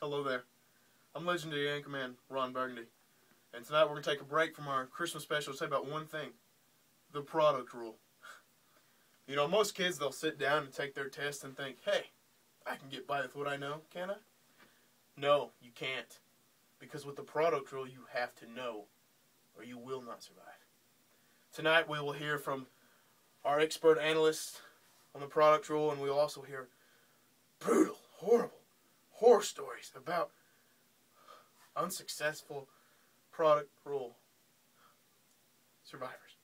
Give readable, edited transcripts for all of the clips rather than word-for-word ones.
Hello there. I'm legendary anchorman Ron Burgundy. And tonight we're going to take a break from our Christmas special to say about one thing. The product rule. You know, most kids, they'll sit down and take their test and think, hey, I can get by with what I know, can I? No, you can't. Because with the product rule, you have to know, or you will not survive. Tonight we will hear from our expert analyst on the product rule, and we'll also hear brutal, horrible horror stories about unsuccessful product rule survivors.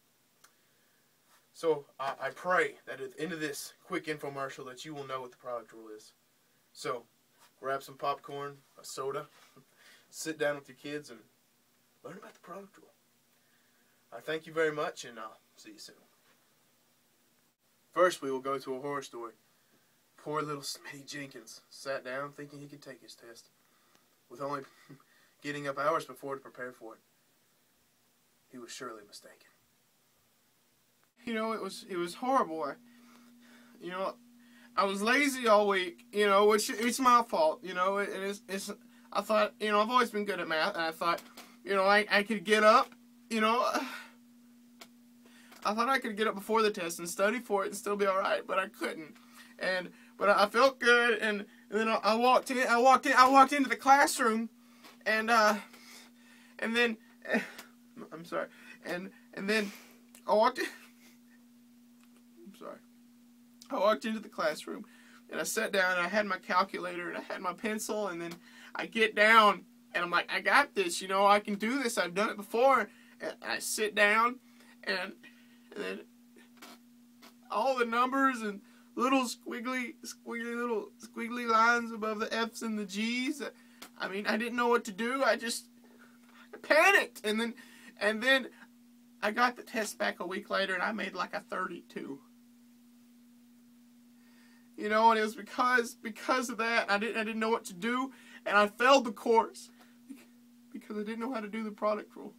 So I pray that at the end of this quick infomercial that you will know what the product rule is. So grab some popcorn, a soda, sit down with your kids and learn about the product rule. I thank you very much, and I'll see you soon. First, we will go to a horror story. Poor little Smitty Jenkins sat down thinking he could take his test, with only getting up hours before to prepare for it. He was surely mistaken. You know, it was horrible. I was lazy all week, which it's my fault, I thought, I've always been good at math, and I thought, I could get up, I thought I could get up before the test and study for it and still be alright, but I couldn't. But I felt good, and then I walked into the classroom, and then I'm sorry, and then I walked into the classroom, and I sat down, and I had my calculator, and I had my pencil, and then I get down, and I'm like, I got this, I can do this, I've done it before, and I sit down, and then all the numbers and little squiggly lines above the F's and the G's, I didn't know what to do, I panicked, and then I got the test back a week later, and I made like a 32. And it was because of that, I didn't know what to do, and I failed the course because I didn't know how to do the product rule.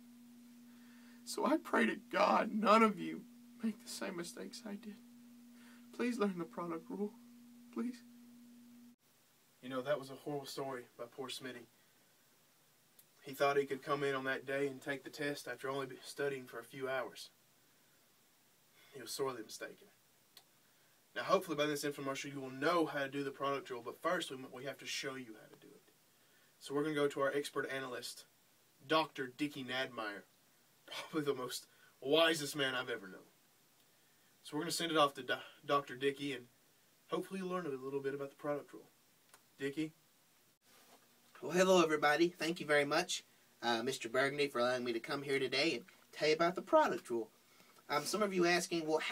So I pray to God none of you make the same mistakes I did. Please learn the product rule. Please. That was a horrible story by poor Smitty. He thought he could come in on that day and take the test after only studying for a few hours. He was sorely mistaken. Now, hopefully by this infomercial you will know how to do the product rule, but first we have to show you how to do it. So we're going to go to our expert analyst, Dr. Dickie Nadmeyer, probably the most wisest man I've ever known. So we're going to send it off to Dr. Dickie, and hopefully you'll learn a little bit about the product rule. Dickie? Well, hello everybody. Thank you very much, Mr. Burgundy, for allowing me to come here today and tell you about the product rule. Some of you asking, well,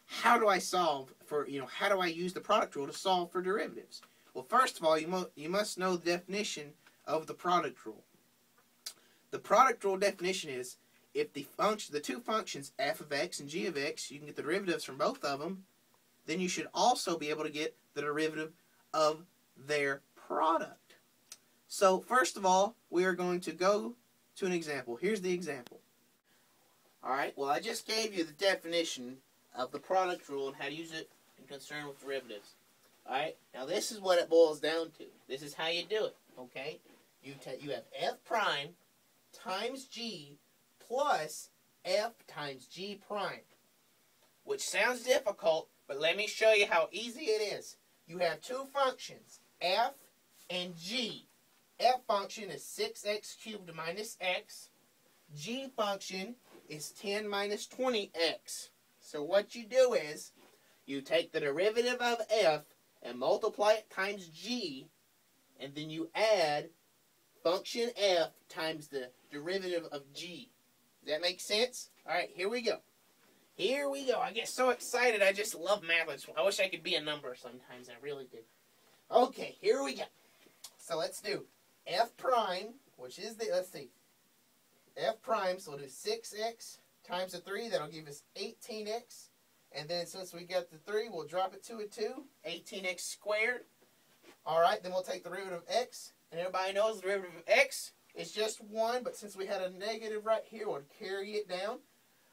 how do I solve for, how do I use the product rule to solve for derivatives? Well, first of all, you must know the definition of the product rule. The product rule definition is, if the two functions f of x and g of x, you can get the derivatives from both of them, then you should also be able to get the derivative of their product. So, first of all, we are going to go to an example. Here's the example. Alright, well, I just gave you the definition of the product rule and how to use it in concern with derivatives. Alright, now this is what it boils down to. This is how you do it, okay? You have f prime times g plus f times g prime, which sounds difficult, but let me show you how easy it is. You have two functions, f and g. F function is 6x cubed minus x. G function is 10 minus 20x. So what you do is, you take the derivative of f and multiply it times g, and then you add function f times the derivative of g. Does that make sense? Alright, here we go. Here we go. I get so excited. I just love math. I wish I could be a number sometimes. I really do. Okay, here we go. So let's do f prime, which is let's see, f prime, so we'll do 6x times the 3. That'll give us 18x. And then since we got the 3, we'll drop it to a 2. 18x squared. Alright, then we'll take the derivative of x. And everybody knows the derivative of x is just 1. But since we had a negative right here, we'll carry it down.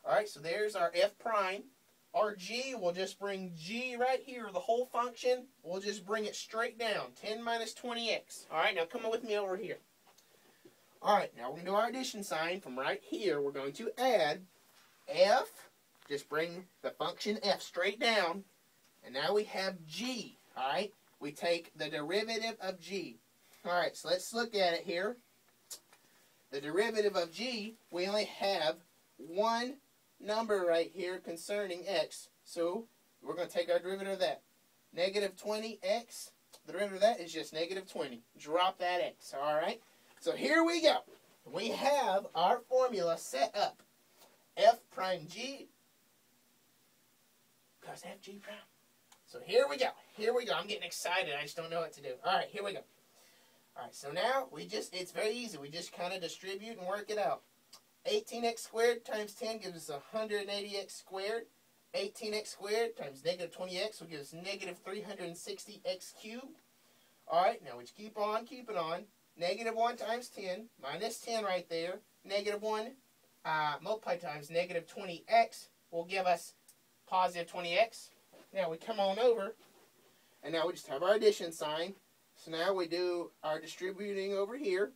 Alright, so there's our f prime. our g, we'll just bring g right here, the whole function, we'll just bring it straight down. 10 minus 20x. All right, now come on with me over here. All right, now we're going to do our addition sign. From right here, we're going to add f. Just bring the function f straight down. And now we have g. All right, we take the derivative of g. All right, so let's look at it here. The derivative of g, we only have one number right here concerning x. So we're going to take our derivative of that. Negative 20x, the derivative of that is just negative 20. Drop that x, all right? So here we go. We have our formula set up. F prime g plus fg prime. So here we go. Here we go. I'm getting excited. I just don't know what to do. All right, here we go. All right, so now it's very easy. We just kind of distribute and work it out. 18x squared times 10 gives us 180x squared. 18x squared times negative 20x will give us negative 360x cubed. All right, now we just keep on keeping on. Negative 1 times 10 minus 10 right there. Negative 1 multiplied times negative 20x will give us positive 20x. Now we come on over, and now we just have our addition sign. So now we do our distributing over here.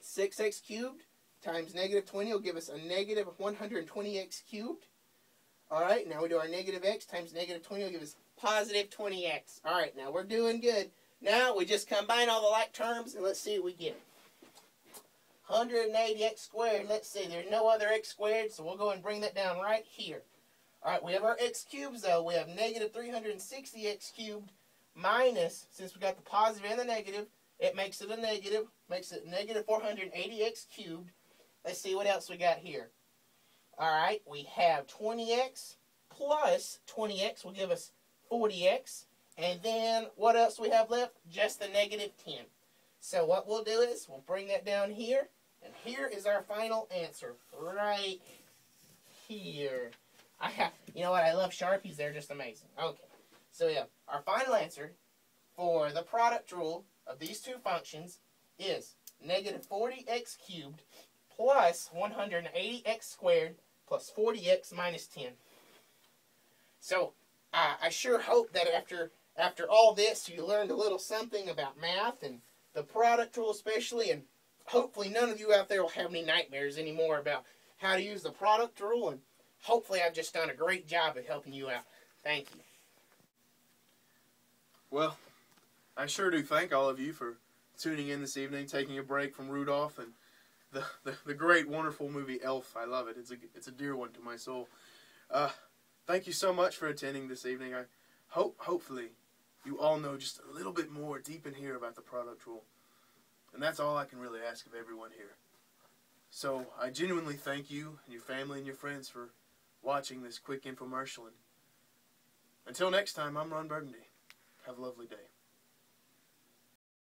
6x cubed times negative 20 will give us a negative 120x cubed. All right, now we do our negative x times negative 20 will give us positive 20x. All right, now we're doing good. Now we just combine all the like terms, and let's see what we get. 180x squared. Let's see, there's no other x squared, so we'll go and bring that down right here. All right, we have our x cubes, though. We have negative 360x cubed minus, since we got the positive and the negative, it makes it a negative, makes it negative 480x cubed. Let's see what else we got here. All right, we have 20x plus 20x will give us 40x. And then what else we have left? Just the negative 10. So what we'll do is we'll bring that down here. And here is our final answer. Right here. You know what? I love Sharpies. They're just amazing. Okay. So yeah, our final answer for the product rule of these two functions is negative 40x cubed plus 180x squared plus 40x minus 10. So I sure hope that after all this, you learned a little something about math and the product rule especially, and hopefully none of you out there will have any nightmares anymore about how to use the product rule, and hopefully I've just done a great job of helping you out. Thank you. Well, I sure do thank all of you for tuning in this evening, taking a break from Rudolph and the great, wonderful movie Elf. I love it. It's a dear one to my soul. Thank you so much for attending this evening. I hopefully you all know just a little bit more deep in here about the product rule. And that's all I can really ask of everyone here. So I genuinely thank you and your family and your friends for watching this quick infomercial. And until next time, I'm Ron Burgundy. Have a lovely day.